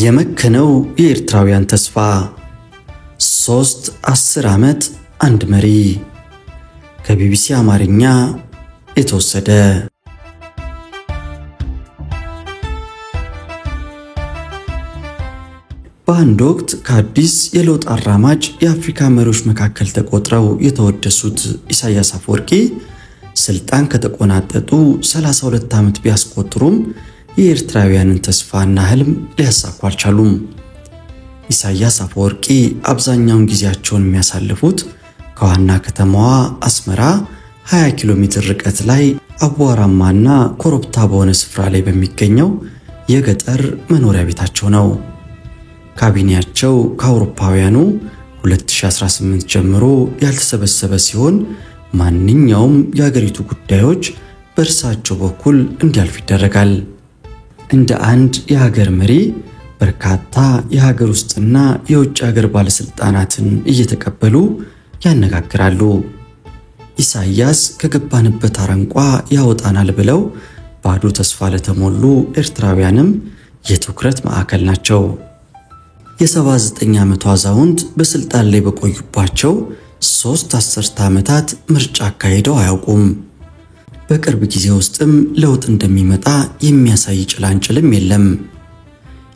የመከነው የኤርትራውያን ተስፋ 10 ዓመት አንድ መሪ ከቢቢሲ አማርኛ የተወሰደ። በአንድ ወቅት ከአዲስ የለውጥ አራማጅ የአፍሪካ መሪዎች መካከል ተቆጥረው የተወደሱት ኢሳያስ አፈወርቂ ስልጣን ከተቆናጠጡ 32 ዓመት ቢያስቆጥሩም የኤርትራውያንን ተስፋና ህልም ሊያሳኩ አልቻሉም። ኢሳያስ አፈወርቂ አብዛኛውን ጊዜያቸውን የሚያሳልፉት ከዋና ከተማዋ አስመራ 20 ኪሎ ሜትር ርቀት ላይ አቧራማና ኮረብታ በሆነ ስፍራ ላይ በሚገኘው የገጠር መኖሪያ ቤታቸው ነው። ካቢኔያቸው ከአውሮፓውያኑ 2018 ጀምሮ ያልተሰበሰበ ሲሆን ማንኛውም የሀገሪቱ ጉዳዮች በእርሳቸው በኩል እንዲያልፍ ይደረጋል። እንደ አንድ የሀገር መሪ በርካታ የሀገር ውስጥና የውጭ ሀገር ባለስልጣናትን እየተቀበሉ ያነጋግራሉ። ኢሳያስ ከገባንበት አረንቋ ያወጣናል ብለው ባዶ ተስፋ ለተሞሉ ኤርትራውያንም የትኩረት ማዕከል ናቸው። የ79 ዓመቱ አዛውንት በስልጣን ላይ በቆዩባቸው 3 አስርተ ዓመታት ምርጫ አካሄደው አያውቁም። በቅርብ ጊዜ ውስጥም ለውጥ እንደሚመጣ የሚያሳይ ጭላንጭልም የለም።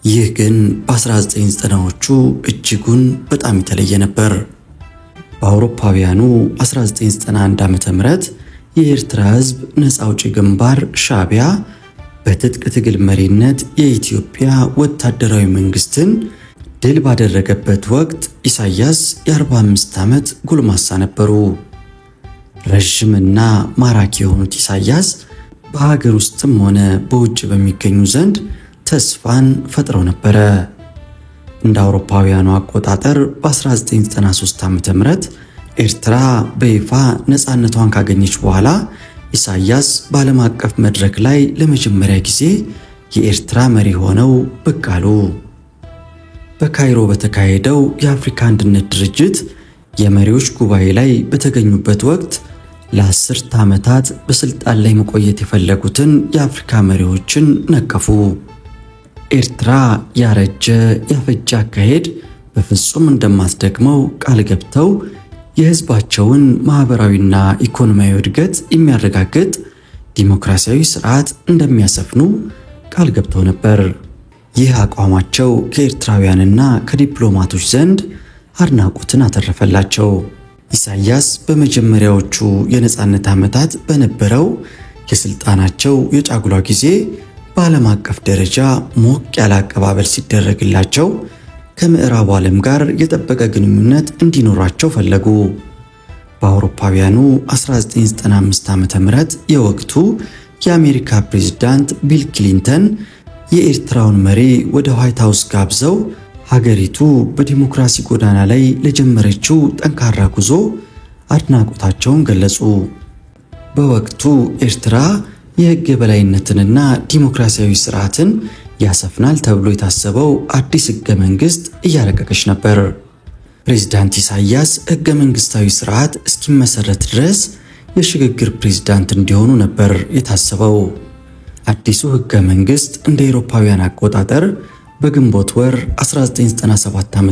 ይህ ግን በ1990ዎቹ እጅጉን በጣም የተለየ ነበር። በአውሮፓውያኑ 1991 ዓ.ም የኤርትራ ሕዝብ ነፃ አውጪ ግንባር ሻዕቢያ በትጥቅ ትግል መሪነት የኢትዮጵያ ወታደራዊ መንግስትን ድል ባደረገበት ወቅት ኢሳያስ የ45 ዓመት ጎልማሳ ነበሩ። ረጅምና ማራኪ የሆኑት ኢሳያስ በሀገር ውስጥም ሆነ በውጭ በሚገኙ ዘንድ ተስፋን ፈጥረው ነበረ። እንደ አውሮፓውያኑ አቆጣጠር በ1993 ዓ.ም ኤርትራ በይፋ ነፃነቷን ካገኘች በኋላ ኢሳያስ በዓለም አቀፍ መድረክ ላይ ለመጀመሪያ ጊዜ የኤርትራ መሪ ሆነው ብቅ አሉ። በካይሮ በተካሄደው የአፍሪካ አንድነት ድርጅት የመሪዎች ጉባኤ ላይ በተገኙበት ወቅት ለ10 ዓመታት በስልጣን ላይ መቆየት የፈለጉትን የአፍሪካ መሪዎችን ነቀፉ። ኤርትራ ያረጀ ያፈጀ አካሄድ በፍጹም እንደማትደግመው ቃል ገብተው የህዝባቸውን ማህበራዊና ኢኮኖሚያዊ እድገት የሚያረጋግጥ ዲሞክራሲያዊ ስርዓት እንደሚያሰፍኑ ቃል ገብተው ነበር። ይህ አቋማቸው ከኤርትራውያንና ከዲፕሎማቶች ዘንድ አድናቆትን አተረፈላቸው። ኢሳያስ በመጀመሪያዎቹ የነፃነት ዓመታት በነበረው የስልጣናቸው የጫጉላ ጊዜ በዓለም አቀፍ ደረጃ ሞቅ ያለ አቀባበል ሲደረግላቸው ከምዕራቡ ዓለም ጋር የጠበቀ ግንኙነት እንዲኖራቸው ፈለጉ። በአውሮፓውያኑ 1995 ዓ.ም የወቅቱ የአሜሪካ ፕሬዝዳንት ቢል ክሊንተን የኤርትራውን መሪ ወደ ዋይት ሃውስ ጋብዘው ሀገሪቱ በዲሞክራሲ ጎዳና ላይ ለጀመረችው ጠንካራ ጉዞ አድናቆታቸውን ገለጹ። በወቅቱ ኤርትራ የሕግ የበላይነትንና ዲሞክራሲያዊ ስርዓትን ያሰፍናል ተብሎ የታሰበው አዲስ ሕገ መንግስት እያረቀቀች ነበር። ፕሬዝዳንት ኢሳያስ ሕገ መንግስታዊ ስርዓት እስኪመሰረት ድረስ የሽግግር ፕሬዝዳንት እንዲሆኑ ነበር የታሰበው። አዲሱ ሕገ መንግስት እንደ አውሮፓውያን አቆጣጠር በግንቦት ወር 1997 ዓ.ም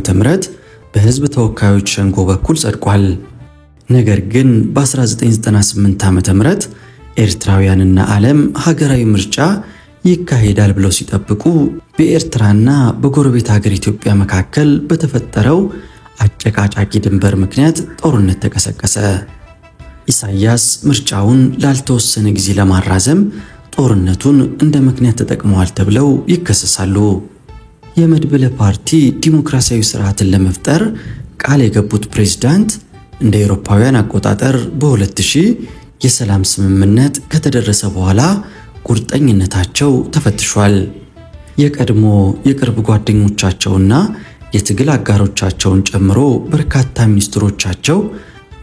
በህዝብ ተወካዮች ሸንጎ በኩል ጸድቋል። ነገር ግን በ1998 ዓ.ም ኤርትራውያንና ዓለም ሀገራዊ ምርጫ ይካሄዳል ብለው ሲጠብቁ በኤርትራና በጎረቤት ሀገር ኢትዮጵያ መካከል በተፈጠረው አጨቃጫቂ ድንበር ምክንያት ጦርነት ተቀሰቀሰ። ኢሳያስ ምርጫውን ላልተወሰነ ጊዜ ለማራዘም ጦርነቱን እንደ ምክንያት ተጠቅመዋል ተብለው ይከሰሳሉ። የመድብለ ፓርቲ ዲሞክራሲያዊ ስርዓትን ለመፍጠር ቃል የገቡት ፕሬዝዳንት እንደ አውሮፓውያን አቆጣጠር በ2000 የሰላም ስምምነት ከተደረሰ በኋላ ቁርጠኝነታቸው ተፈትሿል። የቀድሞ የቅርብ ጓደኞቻቸውና የትግል አጋሮቻቸውን ጨምሮ በርካታ ሚኒስትሮቻቸው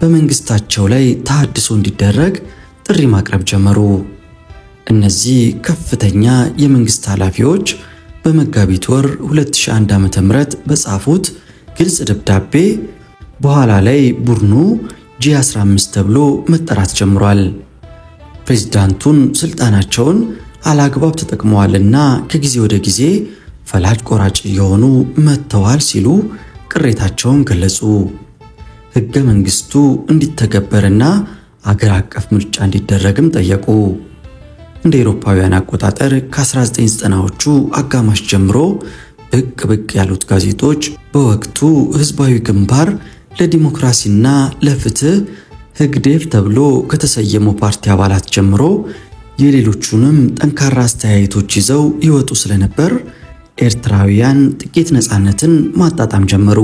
በመንግስታቸው ላይ ተሐድሶ እንዲደረግ ጥሪ ማቅረብ ጀመሩ። እነዚህ ከፍተኛ የመንግስት ኃላፊዎች በመጋቢት ወር 2001 ዓ.ም በጻፉት ግልጽ ደብዳቤ በኋላ ላይ ቡድኑ G15 ተብሎ መጠራት ጀምሯል። ፕሬዝዳንቱን ስልጣናቸውን አላግባብ ተጠቅመዋልና ከጊዜ ወደ ጊዜ ፈላጭ ቆራጭ የሆኑ መተዋል ሲሉ ቅሬታቸውን ገለጹ። ሕገ መንግስቱ እንዲተገበርና አገር አቀፍ ምርጫ እንዲደረግም ጠየቁ። እንደ አውሮፓውያን አቆጣጠር ከ1990ዎቹ አጋማሽ ጀምሮ ብቅ ያሉት ጋዜጦች በወቅቱ ህዝባዊ ግንባር ለዲሞክራሲና ለፍትህ ህግዴፍ ተብሎ ከተሰየመው ፓርቲ አባላት ጀምሮ የሌሎቹንም ጠንካራ አስተያየቶች ይዘው ይወጡ ስለነበር ኤርትራውያን ጥቂት ነፃነትን ማጣጣም ጀመሩ።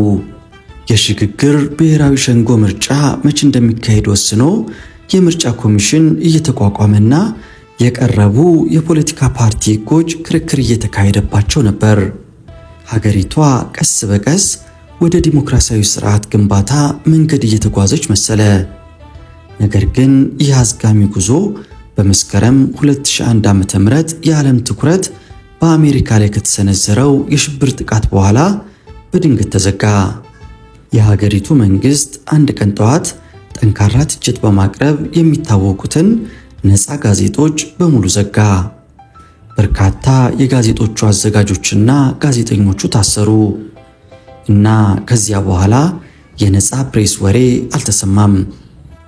የሽግግር ብሔራዊ ሸንጎ ምርጫ መቼ እንደሚካሄድ ወስኖ የምርጫ ኮሚሽን እየተቋቋመና የቀረቡ የፖለቲካ ፓርቲ ህጎች ክርክር እየተካሄደባቸው ነበር። ሀገሪቷ ቀስ በቀስ ወደ ዲሞክራሲያዊ ስርዓት ግንባታ መንገድ እየተጓዘች መሰለ። ነገር ግን ይህ አዝጋሚ ጉዞ በመስከረም 2001 ዓ.ም የዓለም ትኩረት በአሜሪካ ላይ ከተሰነዘረው የሽብር ጥቃት በኋላ በድንገት ተዘጋ። የሀገሪቱ መንግስት አንድ ቀን ጠዋት ጠንካራ ትችት በማቅረብ የሚታወቁትን ነፃ ጋዜጦች በሙሉ ዘጋ። በርካታ የጋዜጦቹ አዘጋጆችና ጋዜጠኞቹ ታሰሩ እና ከዚያ በኋላ የነፃ ፕሬስ ወሬ አልተሰማም።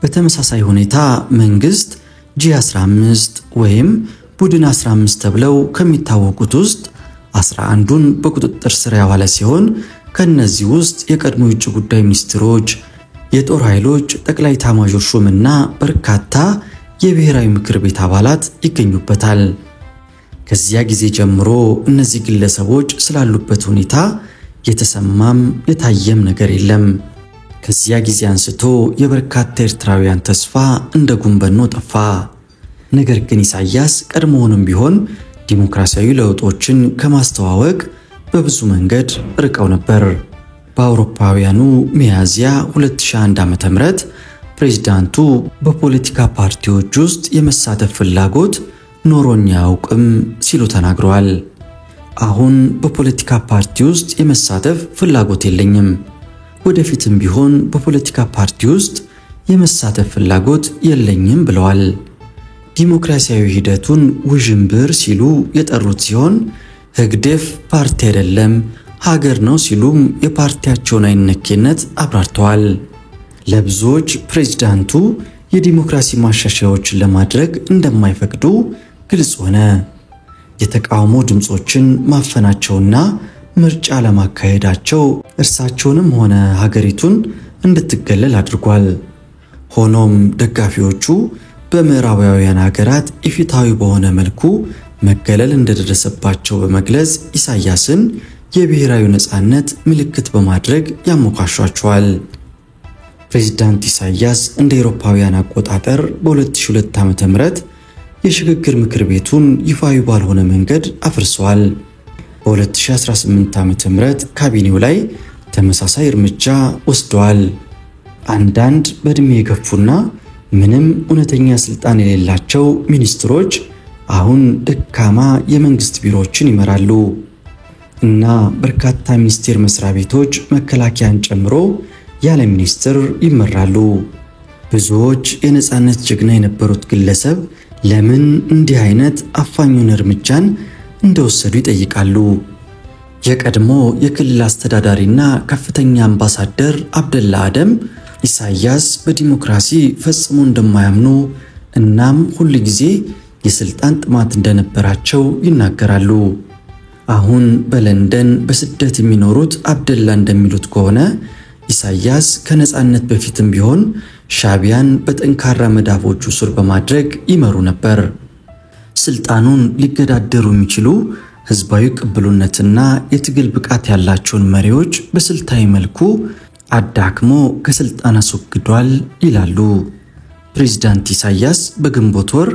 በተመሳሳይ ሁኔታ መንግስት G15 ወይም ቡድን 15 ተብለው ከሚታወቁት ውስጥ 11ዱን በቁጥጥር ስር ያዋለ ሲሆን ከነዚህ ውስጥ የቀድሞ የውጭ ጉዳይ ሚኒስትሮች፣ የጦር ኃይሎች ጠቅላይ ኤታማዦር ሹምና በርካታ የብሔራዊ ምክር ቤት አባላት ይገኙበታል። ከዚያ ጊዜ ጀምሮ እነዚህ ግለሰቦች ስላሉበት ሁኔታ የተሰማም የታየም ነገር የለም። ከዚያ ጊዜ አንስቶ የበርካታ ኤርትራውያን ተስፋ እንደ ጉንበኖ ጠፋ። ነገር ግን ኢሳያስ ቀድሞውንም ቢሆን ዲሞክራሲያዊ ለውጦችን ከማስተዋወቅ በብዙ መንገድ ርቀው ነበር። በአውሮፓውያኑ ሚያዝያ 2001 ዓ.ም ፕሬዝዳንቱ በፖለቲካ ፓርቲዎች ውስጥ የመሳተፍ ፍላጎት ኖሮኝ አያውቅም ሲሉ ተናግረዋል። አሁን በፖለቲካ ፓርቲ ውስጥ የመሳተፍ ፍላጎት የለኝም፣ ወደፊትም ቢሆን በፖለቲካ ፓርቲ ውስጥ የመሳተፍ ፍላጎት የለኝም ብለዋል። ዲሞክራሲያዊ ሂደቱን ውዥንብር ሲሉ የጠሩት ሲሆን ህግዴፍ ፓርቲ አይደለም ሀገር ነው ሲሉም የፓርቲያቸውን አይነኬነት አብራርተዋል። ለብዙዎች ፕሬዝዳንቱ የዲሞክራሲ ማሻሻያዎችን ለማድረግ እንደማይፈቅዱ ግልጽ ሆነ። የተቃውሞ ድምጾችን ማፈናቸውና ምርጫ ለማካሄዳቸው እርሳቸውንም ሆነ ሀገሪቱን እንድትገለል አድርጓል። ሆኖም ደጋፊዎቹ በምዕራባውያን ሀገራት ኢፍትሃዊ በሆነ መልኩ መገለል እንደደረሰባቸው በመግለጽ ኢሳያስን የብሔራዊ ነፃነት ምልክት በማድረግ ያሞካሿቸዋል። ፕሬዝዳንት ኢሳያስ እንደ አውሮፓውያን አቆጣጠር በ2002 ዓ.ም የሽግግር ምክር ቤቱን ይፋዊ ባልሆነ መንገድ አፍርሰዋል። በ2018 ዓ.ም ካቢኔው ላይ ተመሳሳይ እርምጃ ወስደዋል። አንዳንድ በእድሜ የገፉና ምንም እውነተኛ ስልጣን የሌላቸው ሚኒስትሮች አሁን ደካማ የመንግስት ቢሮዎችን ይመራሉ እና በርካታ ሚኒስቴር መስሪያ ቤቶች መከላከያን ጨምሮ ያለ ሚኒስትር ይመራሉ። ብዙዎች የነፃነት ጀግና የነበሩት ግለሰብ ለምን እንዲህ አይነት አፋኙን እርምጃን እንደወሰዱ ይጠይቃሉ። የቀድሞ የክልል አስተዳዳሪና ከፍተኛ አምባሳደር አብደላ አደም ኢሳያስ በዲሞክራሲ ፈጽሞ እንደማያምኑ እናም ሁሉ ጊዜ የስልጣን ጥማት እንደነበራቸው ይናገራሉ። አሁን በለንደን በስደት የሚኖሩት አብደላ እንደሚሉት ከሆነ ኢሳያስ ከነፃነት በፊትም ቢሆን ሻቢያን በጠንካራ መዳፎቹ ስር በማድረግ ይመሩ ነበር። ስልጣኑን ሊገዳደሩ የሚችሉ ህዝባዊ ቅብሉነትና የትግል ብቃት ያላቸውን መሪዎች በስልታዊ መልኩ አዳክሞ ከስልጣን አስወግዷል ይላሉ። ፕሬዝዳንት ኢሳያስ በግንቦት ወር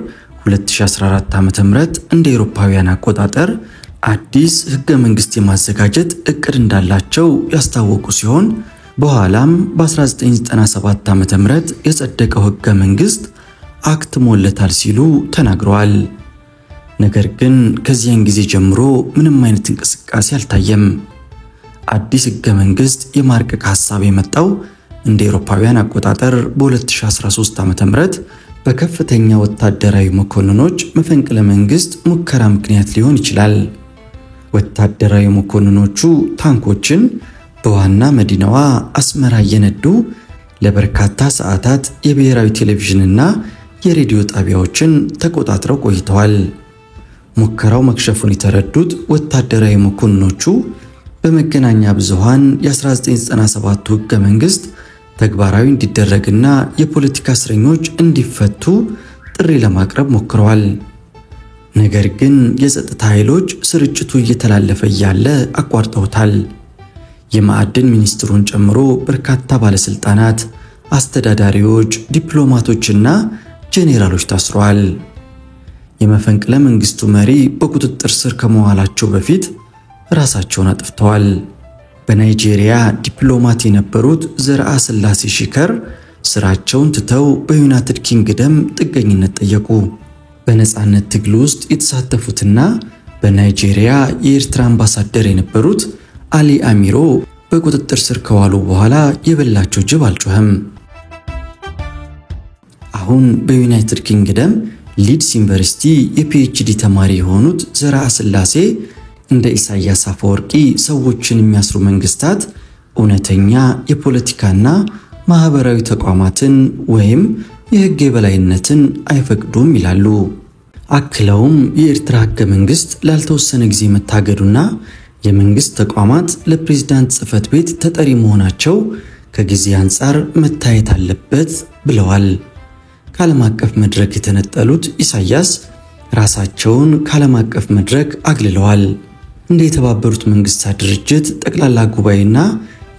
2014 ዓ.ም እንደ አውሮፓውያን አቆጣጠር አዲስ ህገ መንግስት የማዘጋጀት እቅድ እንዳላቸው ያስታወቁ ሲሆን በኋላም በ1997 ዓ.ም የጸደቀው ህገ መንግስት አክትሞለታል ሲሉ ተናግረዋል። ነገር ግን ከዚያን ጊዜ ጀምሮ ምንም አይነት እንቅስቃሴ አልታየም። አዲስ ህገ መንግስት የማርቀቅ ሐሳብ የመጣው እንደ አውሮፓውያን አቆጣጠር በ2013 ዓ.ም በከፍተኛ ወታደራዊ መኮንኖች መፈንቅለ መንግስት ሙከራ ምክንያት ሊሆን ይችላል። ወታደራዊ መኮንኖቹ ታንኮችን በዋና መዲናዋ አስመራ እየነዱ ለበርካታ ሰዓታት የብሔራዊ ቴሌቪዥንና የሬዲዮ ጣቢያዎችን ተቆጣጥረው ቆይተዋል። ሙከራው መክሸፉን የተረዱት ወታደራዊ መኮንኖቹ በመገናኛ ብዙሃን የ1997 ህገ መንግስት ተግባራዊ እንዲደረግና የፖለቲካ እስረኞች እንዲፈቱ ጥሪ ለማቅረብ ሞክረዋል። ነገር ግን የጸጥታ ኃይሎች ስርጭቱ እየተላለፈ ያለ አቋርጠውታል። የማዕድን ሚኒስትሩን ጨምሮ በርካታ ባለስልጣናት፣ አስተዳዳሪዎች፣ ዲፕሎማቶችና ጄኔራሎች ታስረዋል። የመፈንቅለ መንግስቱ መሪ በቁጥጥር ስር ከመዋላቸው በፊት ራሳቸውን አጥፍተዋል። በናይጄሪያ ዲፕሎማት የነበሩት ዘርአ ስላሴ ሽከር ስራቸውን ትተው በዩናይትድ ኪንግደም ጥገኝነት ጠየቁ። በነጻነት ትግል ውስጥ የተሳተፉትና በናይጄሪያ የኤርትራ አምባሳደር የነበሩት አሊ አሚሮ በቁጥጥር ስር ከዋሉ በኋላ የበላቸው ጅብ አልጮህም። አሁን በዩናይትድ ኪንግደም ሊድስ ዩኒቨርሲቲ የፒኤችዲ ተማሪ የሆኑት ዘርአ ስላሴ እንደ ኢሳያስ አፈወርቂ ሰዎችን የሚያስሩ መንግስታት እውነተኛ የፖለቲካና ማህበራዊ ተቋማትን ወይም የህግ የበላይነትን አይፈቅዱም ይላሉ። አክለውም የኤርትራ ህገ መንግስት ላልተወሰነ ጊዜ መታገዱና የመንግስት ተቋማት ለፕሬዝዳንት ጽህፈት ቤት ተጠሪ መሆናቸው ከጊዜ አንፃር መታየት አለበት ብለዋል። ከዓለም አቀፍ መድረክ የተነጠሉት ኢሳያስ ራሳቸውን ከዓለም አቀፍ መድረክ አግልለዋል። እንደ የተባበሩት መንግስታት ድርጅት ጠቅላላ ጉባኤና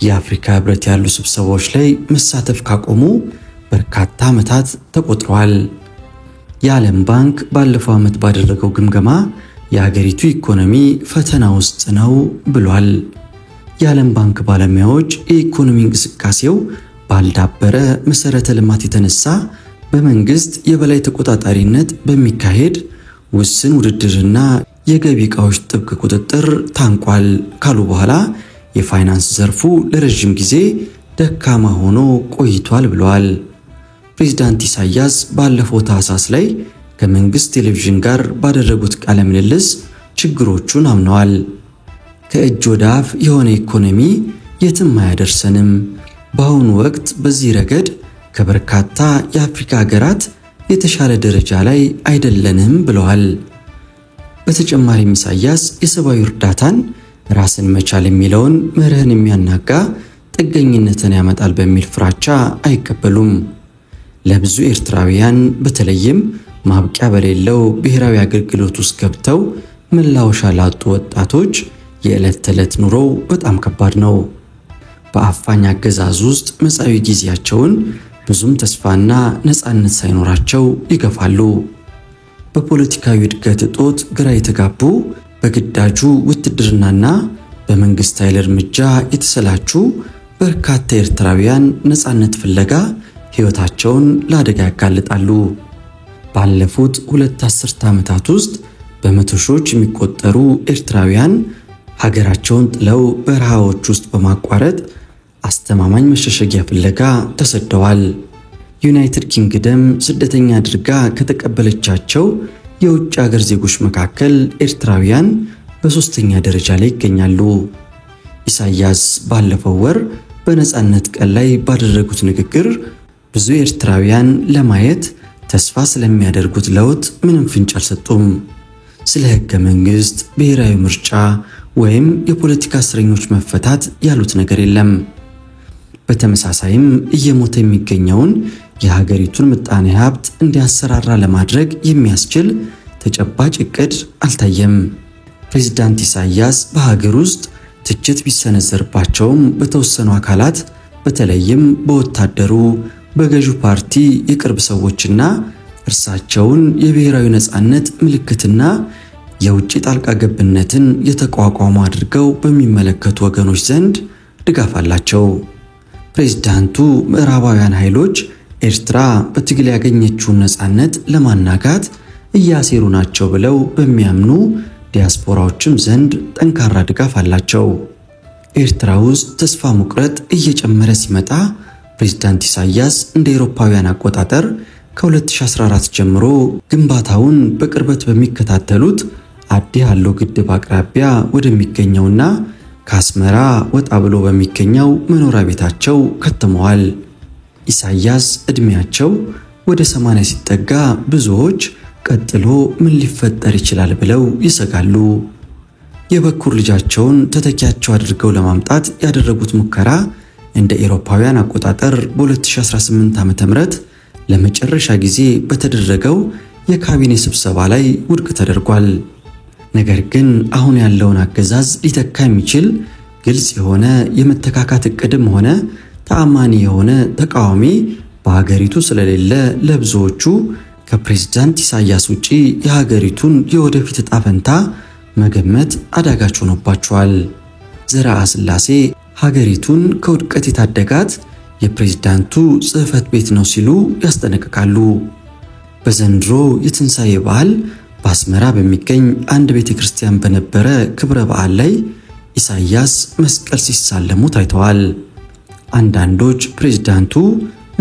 የአፍሪካ ህብረት ያሉ ስብሰባዎች ላይ መሳተፍ ካቆሙ በርካታ ዓመታት ተቆጥረዋል። የዓለም ባንክ ባለፈው ዓመት ባደረገው ግምገማ የሀገሪቱ ኢኮኖሚ ፈተና ውስጥ ነው ብሏል። የዓለም ባንክ ባለሙያዎች የኢኮኖሚ እንቅስቃሴው ባልዳበረ መሰረተ ልማት የተነሳ በመንግስት የበላይ ተቆጣጣሪነት በሚካሄድ ውስን ውድድርና የገቢ ዕቃዎች ጥብቅ ቁጥጥር ታንቋል ካሉ በኋላ የፋይናንስ ዘርፉ ለረጅም ጊዜ ደካማ ሆኖ ቆይቷል ብለዋል። ፕሬዝዳንት ኢሳያስ ባለፈው ታህሳስ ላይ ከመንግስት ቴሌቪዥን ጋር ባደረጉት ቃለ ምልልስ ችግሮቹን አምነዋል። ከእጅ ወደ አፍ የሆነ ኢኮኖሚ የትም አያደርሰንም፣ በአሁኑ ወቅት በዚህ ረገድ ከበርካታ የአፍሪካ ሀገራት የተሻለ ደረጃ ላይ አይደለንም ብለዋል። በተጨማሪም ኢሳያስ የሰብአዊ እርዳታን ራስን መቻል የሚለውን መርህን የሚያናጋ ጥገኝነትን ያመጣል በሚል ፍራቻ አይቀበሉም። ለብዙ ኤርትራውያን በተለይም ማብቂያ በሌለው ብሔራዊ አገልግሎት ውስጥ ገብተው መላወሻ ላጡ ወጣቶች የዕለት ተዕለት ኑሮ በጣም ከባድ ነው። በአፋኝ አገዛዝ ውስጥ መጻኢ ጊዜያቸውን ብዙም ተስፋና ነፃነት ሳይኖራቸው ይገፋሉ። በፖለቲካዊ እድገት እጦት ግራ የተጋቡ፣ በግዳጁ ውትድርናና በመንግስት ኃይል እርምጃ የተሰላቹ በርካታ ኤርትራውያን ነፃነት ፍለጋ ሕይወታቸውን ለአደጋ ያጋልጣሉ። ባለፉት 2 አስርተ ዓመታት ውስጥ በመቶ ሺዎች የሚቆጠሩ ኤርትራውያን ሀገራቸውን ጥለው በረሃዎች ውስጥ በማቋረጥ አስተማማኝ መሸሸጊያ ፍለጋ ተሰደዋል። ዩናይትድ ኪንግደም ስደተኛ አድርጋ ከተቀበለቻቸው የውጭ ሀገር ዜጎች መካከል ኤርትራውያን በሶስተኛ ደረጃ ላይ ይገኛሉ። ኢሳያስ ባለፈው ወር በነፃነት ቀን ላይ ባደረጉት ንግግር ብዙ ኤርትራውያን ለማየት ተስፋ ስለሚያደርጉት ለውጥ ምንም ፍንጭ አልሰጡም። ስለ ህገ መንግስት፣ ብሔራዊ ምርጫ ወይም የፖለቲካ እስረኞች መፈታት ያሉት ነገር የለም። በተመሳሳይም እየሞተ የሚገኘውን የሀገሪቱን ምጣኔ ሀብት እንዲያሰራራ ለማድረግ የሚያስችል ተጨባጭ እቅድ አልታየም። ፕሬዝዳንት ኢሳያስ በሀገር ውስጥ ትችት ቢሰነዘርባቸውም በተወሰኑ አካላት በተለይም በወታደሩ፣ በገዢው ፓርቲ የቅርብ ሰዎችና እርሳቸውን የብሔራዊ ነጻነት ምልክትና የውጭ ጣልቃ ገብነትን የተቋቋሙ አድርገው በሚመለከቱ ወገኖች ዘንድ ድጋፍ አላቸው። ፕሬዝዳንቱ ምዕራባውያን ኃይሎች ኤርትራ በትግል ያገኘችውን ነጻነት ለማናጋት እያሴሩ ናቸው ብለው በሚያምኑ ዲያስፖራዎችም ዘንድ ጠንካራ ድጋፍ አላቸው። ኤርትራ ውስጥ ተስፋ መቁረጥ እየጨመረ ሲመጣ ፕሬዝዳንት ኢሳያስ እንደ አውሮፓውያን አቆጣጠር ከ2014 ጀምሮ ግንባታውን በቅርበት በሚከታተሉት አዲ ሃሎ ግድብ አቅራቢያ ወደሚገኘውና ከአስመራ ወጣ ብሎ በሚገኘው መኖሪያ ቤታቸው ከተመዋል። ኢሳያስ እድሜያቸው ወደ 80 ሲጠጋ ብዙዎች ቀጥሎ ምን ሊፈጠር ይችላል ብለው ይሰጋሉ። የበኩር ልጃቸውን ተተኪያቸው አድርገው ለማምጣት ያደረጉት ሙከራ እንደ አውሮፓውያን አቆጣጠር በ2018 ዓ.ም ለመጨረሻ ጊዜ በተደረገው የካቢኔ ስብሰባ ላይ ውድቅ ተደርጓል። ነገር ግን አሁን ያለውን አገዛዝ ሊተካ የሚችል ግልጽ የሆነ የመተካካት እቅድም ሆነ ተአማኒ የሆነ ተቃዋሚ በሀገሪቱ ስለሌለ ለብዙዎቹ ከፕሬዝዳንት ኢሳያስ ውጪ የሀገሪቱን የወደፊት ዕጣ ፈንታ መገመት አዳጋች ሆኖባቸዋል። ዘርአስላሴ ሀገሪቱን ከውድቀት የታደጋት የፕሬዝዳንቱ ጽሕፈት ቤት ነው ሲሉ ያስጠነቅቃሉ። በዘንድሮ የትንሣኤ በዓል በአስመራ በሚገኝ አንድ ቤተክርስቲያን በነበረ ክብረ በዓል ላይ ኢሳያስ መስቀል ሲሳለሙ ታይተዋል። አንዳንዶች ፕሬዝዳንቱ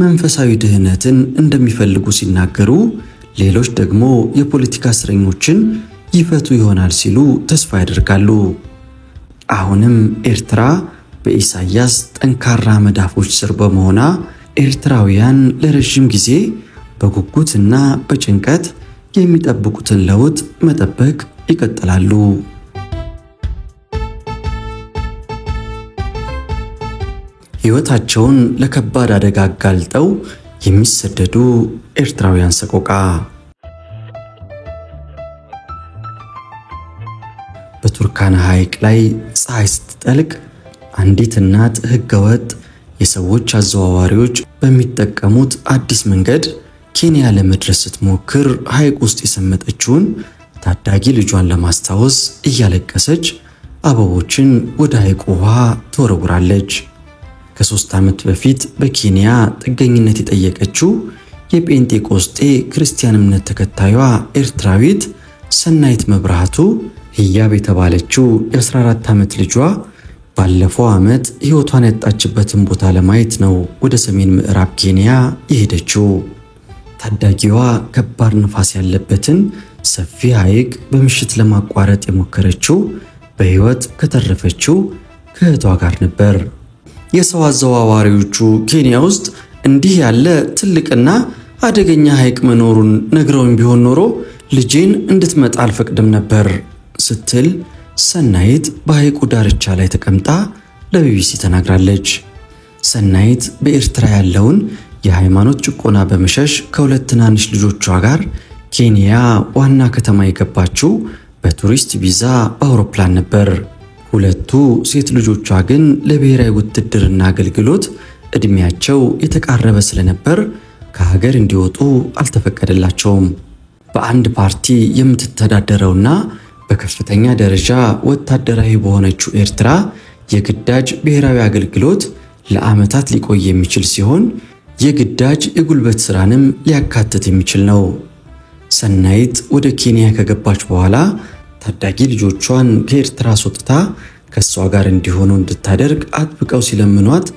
መንፈሳዊ ድህነትን እንደሚፈልጉ ሲናገሩ፣ ሌሎች ደግሞ የፖለቲካ እስረኞችን ይፈቱ ይሆናል ሲሉ ተስፋ ያደርጋሉ። አሁንም ኤርትራ በኢሳያስ ጠንካራ መዳፎች ስር በመሆኗ ኤርትራውያን ለረጅም ጊዜ በጉጉትና በጭንቀት የሚጠብቁትን ለውጥ መጠበቅ ይቀጥላሉ። ሕይወታቸውን ለከባድ አደጋ አጋልጠው የሚሰደዱ ኤርትራውያን ሰቆቃ። በቱርካና ሐይቅ ላይ ፀሐይ ስትጠልቅ አንዲት እናት ሕገወጥ የሰዎች አዘዋዋሪዎች በሚጠቀሙት አዲስ መንገድ ኬንያ ለመድረስ ስትሞክር ሐይቅ ውስጥ የሰመጠችውን ታዳጊ ልጇን ለማስታወስ እያለቀሰች አበቦችን ወደ ሐይቁ ውሃ ትወረውራለች። ከ3 ዓመት በፊት በኬንያ ጥገኝነት የጠየቀችው የጴንጤቆስጤ ክርስቲያን እምነት ተከታዩዋ ኤርትራዊት ሰናይት መብራቱ ህያብ የተባለችው የ14 ዓመት ልጇ ባለፈው ዓመት ሕይወቷን ያጣችበትን ቦታ ለማየት ነው ወደ ሰሜን ምዕራብ ኬንያ የሄደችው። ታዳጊዋ ከባድ ንፋስ ያለበትን ሰፊ ሐይቅ በምሽት ለማቋረጥ የሞከረችው በሕይወት ከተረፈችው ከእህቷ ጋር ነበር። የሰው አዘዋዋሪዎቹ ኬንያ ውስጥ እንዲህ ያለ ትልቅና አደገኛ ሐይቅ መኖሩን ነግረውኝ ቢሆን ኖሮ ልጄን እንድትመጣ አልፈቅድም ነበር ስትል ሰናይት በሐይቁ ዳርቻ ላይ ተቀምጣ ለቢቢሲ ተናግራለች። ሰናይት በኤርትራ ያለውን የሃይማኖት ጭቆና በመሸሽ ከሁለት ትናንሽ ልጆቿ ጋር ኬንያ ዋና ከተማ የገባችው በቱሪስት ቪዛ በአውሮፕላን ነበር። ሁለቱ ሴት ልጆቿ ግን ለብሔራዊ ውትድርና አገልግሎት እድሜያቸው የተቃረበ ስለነበር ከሀገር እንዲወጡ አልተፈቀደላቸውም። በአንድ ፓርቲ የምትተዳደረውና በከፍተኛ ደረጃ ወታደራዊ በሆነችው ኤርትራ የግዳጅ ብሔራዊ አገልግሎት ለዓመታት ሊቆይ የሚችል ሲሆን የግዳጅ የጉልበት ስራንም ሊያካትት የሚችል ነው። ሰናይት ወደ ኬንያ ከገባች በኋላ ታዳጊ ልጆቿን ከኤርትራ አስወጥታ ከሷ ጋር እንዲሆኑ እንድታደርግ አጥብቀው ሲለምኗት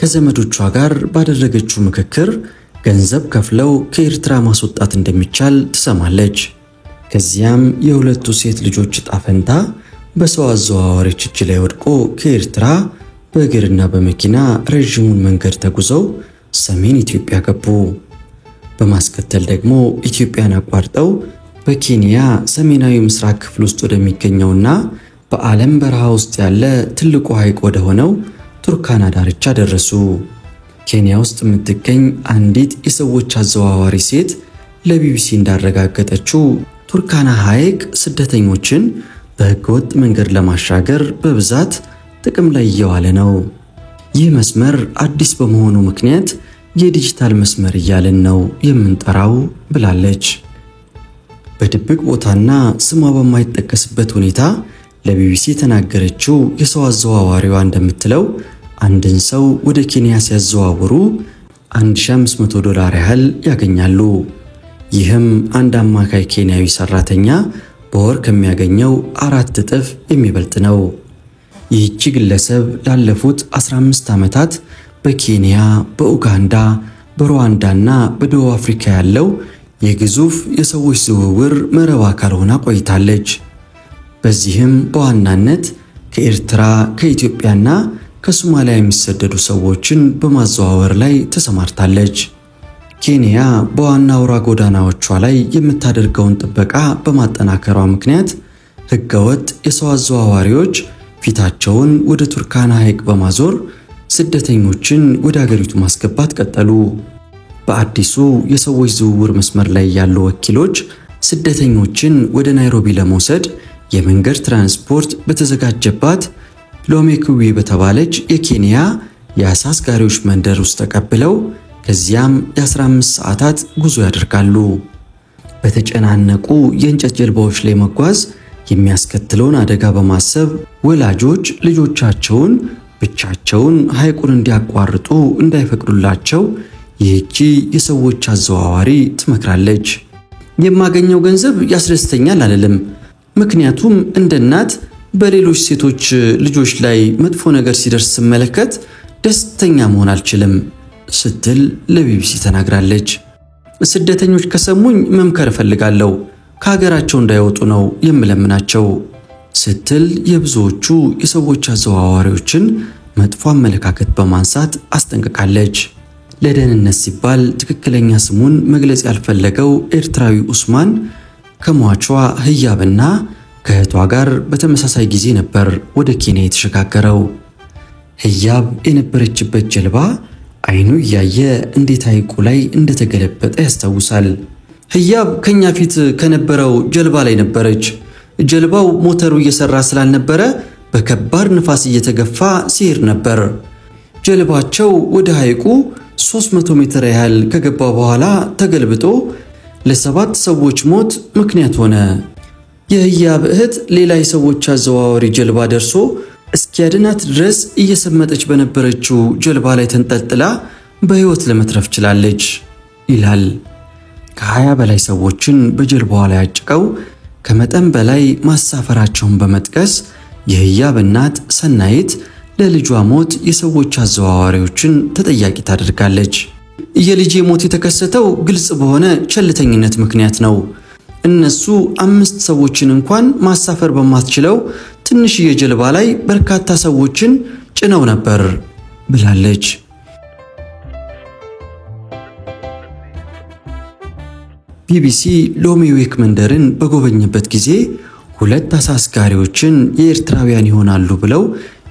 ከዘመዶቿ ጋር ባደረገችው ምክክር ገንዘብ ከፍለው ከኤርትራ ማስወጣት እንደሚቻል ትሰማለች። ከዚያም የሁለቱ ሴት ልጆች ዕጣ ፈንታ በሰው አዘዋዋሪዎች እጅ ላይ ወድቆ ከኤርትራ በእግርና በመኪና ረዥሙን መንገድ ተጉዘው ሰሜን ኢትዮጵያ ገቡ። በማስከተል ደግሞ ኢትዮጵያን አቋርጠው በኬንያ ሰሜናዊ ምስራቅ ክፍል ውስጥ ወደሚገኘውና በዓለም በረሃ ውስጥ ያለ ትልቁ ሐይቅ ወደ ሆነው ቱርካና ዳርቻ ደረሱ። ኬንያ ውስጥ የምትገኝ አንዲት የሰዎች አዘዋዋሪ ሴት ለቢቢሲ እንዳረጋገጠችው ቱርካና ሐይቅ ስደተኞችን በሕገወጥ መንገድ ለማሻገር በብዛት ጥቅም ላይ እየዋለ ነው። ይህ መስመር አዲስ በመሆኑ ምክንያት የዲጂታል መስመር እያልን ነው የምንጠራው ብላለች። በድብቅ ቦታና ስሟ በማይጠቀስበት ሁኔታ ለቢቢሲ የተናገረችው የሰው አዘዋዋሪዋ እንደምትለው አንድን ሰው ወደ ኬንያ ሲያዘዋውሩ $1500 ያህል ያገኛሉ። ይህም አንድ አማካይ ኬንያዊ ሰራተኛ በወር ከሚያገኘው 4 እጥፍ የሚበልጥ ነው። ይህች ግለሰብ ላለፉት 15 ዓመታት በኬንያ፣ በኡጋንዳ፣ በሩዋንዳና በደቡብ አፍሪካ ያለው የግዙፍ የሰዎች ዝውውር መረብ አካል ሆና ቆይታለች። በዚህም በዋናነት ከኤርትራ፣ ከኢትዮጵያና ከሶማሊያ የሚሰደዱ ሰዎችን በማዘዋወር ላይ ተሰማርታለች። ኬንያ በዋና አውራ ጎዳናዎቿ ላይ የምታደርገውን ጥበቃ በማጠናከሯ ምክንያት ህገወጥ የሰው አዘዋዋሪዎች ፊታቸውን ወደ ቱርካና ሐይቅ በማዞር ስደተኞችን ወደ አገሪቱ ማስገባት ቀጠሉ። በአዲሱ የሰዎች ዝውውር መስመር ላይ ያሉ ወኪሎች ስደተኞችን ወደ ናይሮቢ ለመውሰድ የመንገድ ትራንስፖርት በተዘጋጀባት ሎሜኩዊ በተባለች የኬንያ የአሳ አስጋሪዎች መንደር ውስጥ ተቀብለው ከዚያም የ15 ሰዓታት ጉዞ ያደርጋሉ። በተጨናነቁ የእንጨት ጀልባዎች ላይ መጓዝ የሚያስከትለውን አደጋ በማሰብ ወላጆች ልጆቻቸውን ብቻቸውን ሐይቁን እንዲያቋርጡ እንዳይፈቅዱላቸው ይህቺ የሰዎች አዘዋዋሪ ትመክራለች። የማገኘው ገንዘብ ያስደስተኛል አልልም፣ ምክንያቱም እንደ እናት በሌሎች ሴቶች ልጆች ላይ መጥፎ ነገር ሲደርስ ስመለከት ደስተኛ መሆን አልችልም ስትል ለቢቢሲ ተናግራለች። ስደተኞች ከሰሙኝ መምከር እፈልጋለሁ፣ ከሀገራቸው እንዳይወጡ ነው የምለምናቸው ስትል የብዙዎቹ የሰዎች አዘዋዋሪዎችን መጥፎ አመለካከት በማንሳት አስጠንቅቃለች። ለደህንነት ሲባል ትክክለኛ ስሙን መግለጽ ያልፈለገው ኤርትራዊ ኡስማን ከሟቿ ህያብና ከእህቷ ጋር በተመሳሳይ ጊዜ ነበር ወደ ኬንያ የተሸጋገረው። ህያብ የነበረችበት ጀልባ አይኑ እያየ እንዴት ሐይቁ ላይ እንደተገለበጠ ያስታውሳል። ህያብ ከኛ ፊት ከነበረው ጀልባ ላይ ነበረች። ጀልባው ሞተሩ እየሰራ ስላልነበረ በከባድ ንፋስ እየተገፋ ሲሄድ ነበር። ጀልባቸው ወደ ሐይቁ 300 ሜትር ያህል ከገባ በኋላ ተገልብጦ ለ7 ሰዎች ሞት ምክንያት ሆነ። የህያብ እህት ሌላ የሰዎች አዘዋዋሪ ጀልባ ደርሶ እስኪያድናት ድረስ እየሰመጠች በነበረችው ጀልባ ላይ ተንጠልጥላ በህይወት ለመትረፍ ችላለች ይላል። ከ20 በላይ ሰዎችን በጀልባዋ ላይ አጭቀው ከመጠን በላይ ማሳፈራቸውን በመጥቀስ የህያብ እናት ሰናይት ለልጇ ሞት የሰዎች አዘዋዋሪዎችን ተጠያቂ ታደርጋለች። የልጄ ሞት የተከሰተው ግልጽ በሆነ ቸልተኝነት ምክንያት ነው። እነሱ 5 ሰዎችን እንኳን ማሳፈር በማትችለው ትንሽዬ ጀልባ ላይ በርካታ ሰዎችን ጭነው ነበር ብላለች። ቢቢሲ ሎሜዌክ መንደርን በጎበኘበት ጊዜ 2 አሳ አስጋሪዎችን የኤርትራውያን ይሆናሉ ብለው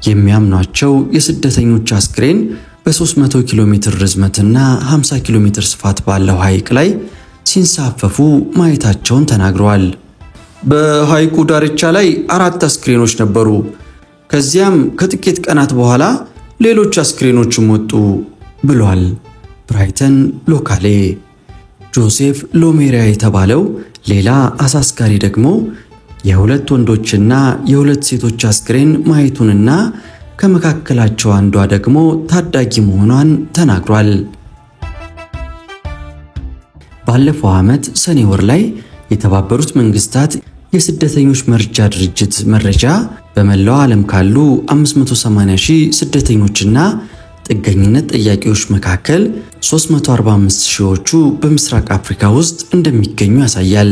የሚያምኗቸው የስደተኞች አስክሬን በ300 ኪሎ ሜትር ርዝመትና 50 ኪሎ ሜትር ስፋት ባለው ሐይቅ ላይ ሲንሳፈፉ ማየታቸውን ተናግረዋል። በሐይቁ ዳርቻ ላይ 4 አስክሬኖች ነበሩ። ከዚያም ከጥቂት ቀናት በኋላ ሌሎች አስክሬኖችም ወጡ ብሏል ብራይተን ሎካሌ። ጆሴፍ ሎሜሪያ የተባለው ሌላ አሳ አስጋሪ ደግሞ የ2 ወንዶችና የ2 ሴቶች አስክሬን ማየቱንና ከመካከላቸው አንዷ ደግሞ ታዳጊ መሆኗን ተናግሯል። ባለፈው ዓመት ሰኔ ወር ላይ የተባበሩት መንግስታት የስደተኞች መርጃ ድርጅት መረጃ በመላው ዓለም ካሉ 580,000 ስደተኞችና ጥገኝነት ጠያቂዎች መካከል 345,000ዎቹ በምስራቅ አፍሪካ ውስጥ እንደሚገኙ ያሳያል።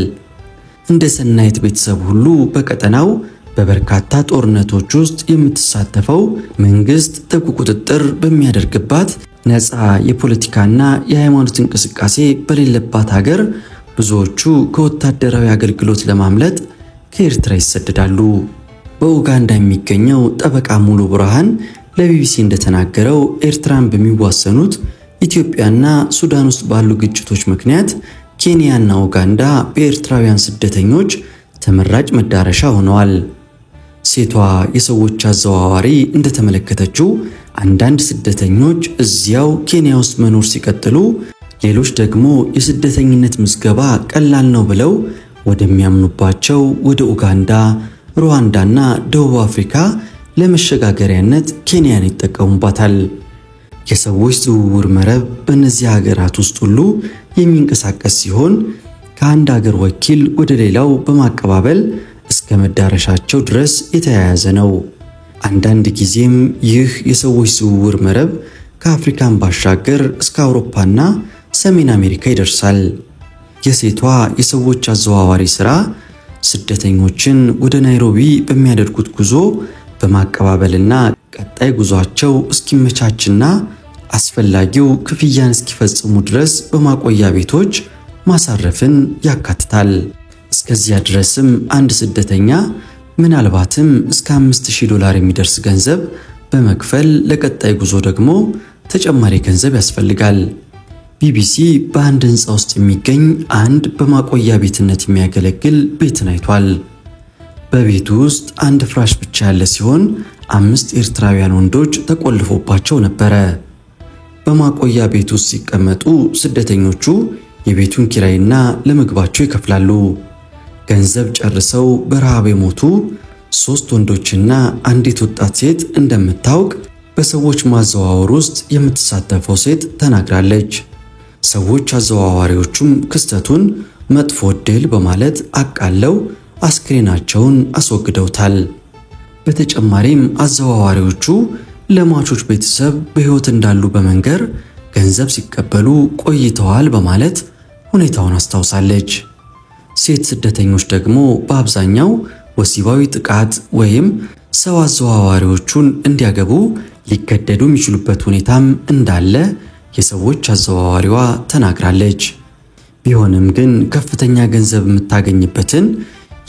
እንደ ሰናይት ቤተሰብ ሁሉ በቀጠናው በበርካታ ጦርነቶች ውስጥ የምትሳተፈው መንግስት ጥብቅ ቁጥጥር በሚያደርግባት ነፃ የፖለቲካና የሃይማኖት እንቅስቃሴ በሌለባት ሀገር ብዙዎቹ ከወታደራዊ አገልግሎት ለማምለጥ ከኤርትራ ይሰደዳሉ። በኡጋንዳ የሚገኘው ጠበቃ ሙሉ ብርሃን ለቢቢሲ እንደተናገረው ኤርትራን በሚዋሰኑት ኢትዮጵያና ሱዳን ውስጥ ባሉ ግጭቶች ምክንያት ኬንያና ኡጋንዳ በኤርትራውያን ስደተኞች ተመራጭ መዳረሻ ሆነዋል። ሴቷ የሰዎች አዘዋዋሪ እንደተመለከተችው አንዳንድ ስደተኞች እዚያው ኬንያ ውስጥ መኖር ሲቀጥሉ፣ ሌሎች ደግሞ የስደተኝነት ምዝገባ ቀላል ነው ብለው ወደሚያምኑባቸው ወደ ኡጋንዳ፣ ሩዋንዳና ደቡብ አፍሪካ ለመሸጋገሪያነት ኬንያን ይጠቀሙባታል። የሰዎች ዝውውር መረብ በእነዚህ ሀገራት ውስጥ ሁሉ የሚንቀሳቀስ ሲሆን ከአንድ ሀገር ወኪል ወደ ሌላው በማቀባበል እስከ መዳረሻቸው ድረስ የተያያዘ ነው። አንዳንድ ጊዜም ይህ የሰዎች ዝውውር መረብ ከአፍሪካን ባሻገር እስከ አውሮፓና ሰሜን አሜሪካ ይደርሳል። የሴቷ የሰዎች አዘዋዋሪ ሥራ ስደተኞችን ወደ ናይሮቢ በሚያደርጉት ጉዞ በማቀባበልና ቀጣይ ጉዟቸው እስኪመቻችና አስፈላጊው ክፍያን እስኪፈጽሙ ድረስ በማቆያ ቤቶች ማሳረፍን ያካትታል። እስከዚያ ድረስም አንድ ስደተኛ ምናልባትም እስከ $5000 የሚደርስ ገንዘብ በመክፈል ለቀጣይ ጉዞ ደግሞ ተጨማሪ ገንዘብ ያስፈልጋል። ቢቢሲ በአንድ ሕንፃ ውስጥ የሚገኝ አንድ በማቆያ ቤትነት የሚያገለግል ቤትን አይቷል። በቤቱ ውስጥ አንድ ፍራሽ ብቻ ያለ ሲሆን 5 ኤርትራውያን ወንዶች ተቆልፎባቸው ነበረ። በማቆያ ቤት ውስጥ ሲቀመጡ ስደተኞቹ የቤቱን ኪራይና ለምግባቸው ይከፍላሉ። ገንዘብ ጨርሰው በረሃብ የሞቱ 3 ወንዶችና አንዲት ወጣት ሴት እንደምታውቅ በሰዎች ማዘዋወር ውስጥ የምትሳተፈው ሴት ተናግራለች። ሰዎች አዘዋዋሪዎቹም ክስተቱን መጥፎ ዕድል በማለት አቃለው አስክሬናቸውን አስወግደውታል። በተጨማሪም አዘዋዋሪዎቹ ለሟቾች ቤተሰብ በሕይወት እንዳሉ በመንገር ገንዘብ ሲቀበሉ ቆይተዋል በማለት ሁኔታውን አስታውሳለች። ሴት ስደተኞች ደግሞ በአብዛኛው ወሲባዊ ጥቃት ወይም ሰው አዘዋዋሪዎቹን እንዲያገቡ ሊገደዱ የሚችሉበት ሁኔታም እንዳለ የሰዎች አዘዋዋሪዋ ተናግራለች። ቢሆንም ግን ከፍተኛ ገንዘብ የምታገኝበትን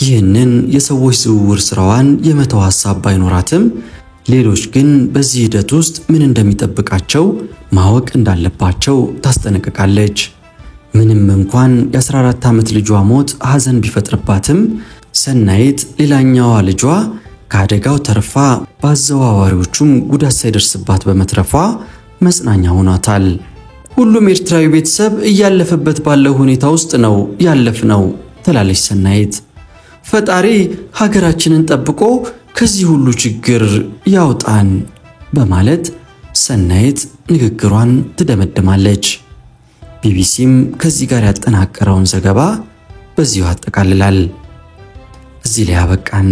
ይህንን የሰዎች ዝውውር ስራዋን የመተው ሐሳብ ባይኖራትም ሌሎች ግን በዚህ ሂደት ውስጥ ምን እንደሚጠብቃቸው ማወቅ እንዳለባቸው ታስጠነቅቃለች። ምንም እንኳን የ14 ዓመት ልጇ ሞት ሐዘን ቢፈጥርባትም ሰናይት ሌላኛዋ ልጇ ከአደጋው ተርፋ በአዘዋዋሪዎቹም ጉዳት ሳይደርስባት በመትረፏ መጽናኛ ሆኗታል። ሁሉም ኤርትራዊ ቤተሰብ እያለፈበት ባለው ሁኔታ ውስጥ ነው ያለፍነው ትላለች ሰናይት። ፈጣሪ ሀገራችንን ጠብቆ ከዚህ ሁሉ ችግር ያውጣን በማለት ሰናይት ንግግሯን ትደመድማለች። ቢቢሲም ከዚህ ጋር ያጠናቀረውን ዘገባ በዚሁ ያጠቃልላል። እዚህ ላይ አበቃን።